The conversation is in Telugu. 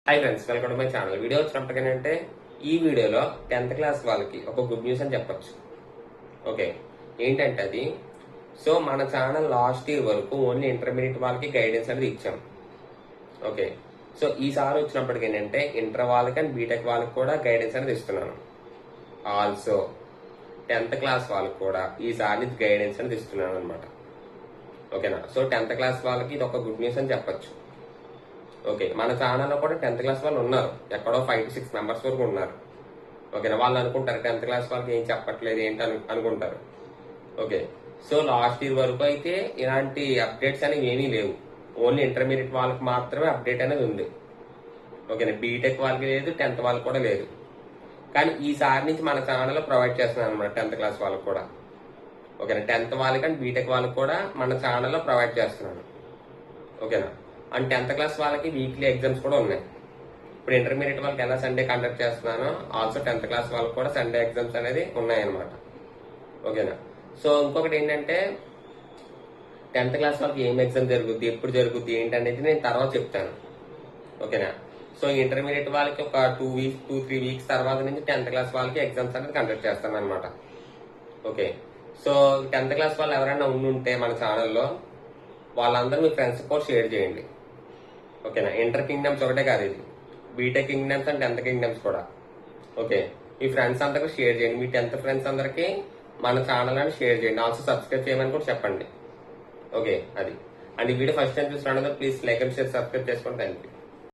Hi friends, welcome to my channel. Video వచ్చినప్పటికేనంటే ఈ వీడియోలో 10th క్లాస్ వాళ్ళకి ఒక గుడ్ న్యూస్ అని చెప్పొచ్చు. ఓకే, ఏంటంటే అది సో మన ఛానల్ లాస్ట్ ఇయర్ వరకు ఓన్లీ ఇంటర్మీడియట్ వాళ్ళకి గైడెన్స్ అనేది ఇచ్చాం. ఓకే, సో ఈసారి వచ్చినప్పటికి ఏంటంటే ఇంటర్ వాళ్ళకి అండ్ బీటెక్ వాళ్ళకి కూడా గైడెన్స్ అనేది ఇస్తున్నాను. ఆల్సో 10th క్లాస్ వాళ్ళకి కూడా ఈసారి గైడెన్స్ అనేది ఇస్తున్నాను అనమాట. ఓకేనా, సో 10th క్లాస్ వాళ్ళకి ఇది ఒక గుడ్ న్యూస్ అని చెప్పొచ్చు. ఓకే, మన ఛానల్లో కూడా 10th క్లాస్ వాళ్ళు ఉన్నారు, ఎక్కడో 5 to 6 మెంబర్స్ వరకు ఉన్నారు. ఓకేనా, వాళ్ళు అనుకుంటారు 10th క్లాస్ వాళ్ళకి ఏం చెప్పట్లేదు ఏంటి అనుకుంటారు. ఓకే, సో లాస్ట్ ఇయర్ వరకు అయితే ఇలాంటి అప్డేట్స్ అనేవి ఏమీ లేవు. ఓన్లీ ఇంటర్మీడియట్ వాళ్ళకి మాత్రమే అప్డేట్ అనేది ఉంది. ఓకేనా, బీటెక్ వాళ్ళకి లేదు, 10th వాళ్ళకి కూడా లేదు. కానీ ఈసారి నుంచి మన ఛానల్లో ప్రొవైడ్ చేస్తున్నాను అనమాట 10th క్లాస్ వాళ్ళకి కూడా. ఓకేనా, 10th వాళ్ళకి అండ్ బీటెక్ వాళ్ళకి కూడా మన ఛానల్లో ప్రొవైడ్ చేస్తున్నాను. ఓకేనా, అండ్ 10th క్లాస్ వాళ్ళకి వీక్లీ ఎగ్జామ్స్ కూడా ఉన్నాయి. ఇప్పుడు ఇంటర్మీడియట్ వాళ్ళకి ఎలా సండే కండక్ట్ చేస్తున్నానో ఆల్సో 10th క్లాస్ వాళ్ళకి కూడా సండే ఎగ్జామ్స్ అనేది ఉన్నాయన్నమాట. ఓకేనా, సో ఇంకొకటి ఏంటంటే 10th క్లాస్ వాళ్ళకి ఏం ఎగ్జామ్ జరుగుద్ది, ఎప్పుడు జరుగుద్ది ఏంటనేది నేను తర్వాత చెప్తాను. ఓకేనా, సో ఇంటర్మీడియట్ వాళ్ళకి ఒక 2-3 వీక్స్ తర్వాత నుంచి 10th క్లాస్ వాళ్ళకి ఎగ్జామ్స్ అనేది కండక్ట్ చేస్తాను అనమాట. ఓకే, సో 10th క్లాస్ వాళ్ళు ఎవరైనా ఉంటే మన ఛానల్లో వాళ్ళందరూ మీ ఫ్రెండ్స్ కూడా షేర్ చేయండి. ఓకేనా, ఇంటర్ కింగ్డమ్స్ ఒకటే కాదు, ఇది BTech kingdoms and 10th kingdoms కూడా. ఓకే, మీ ఫ్రెండ్స్ అందరికీ షేర్ చేయండి, మీ 10th ఫ్రెండ్స్ అందరికీ మన ఛానల్ అని షేర్ చేయండి. ఆల్సో సబ్స్క్రైబ్ చేయమని కూడా చెప్పండి. ఓకే, అది అండ్ ఈ వీడియో ఫస్ట్ టైం చూస్తున్నా please like and share, subscribe చేసుకోండి. Thank you.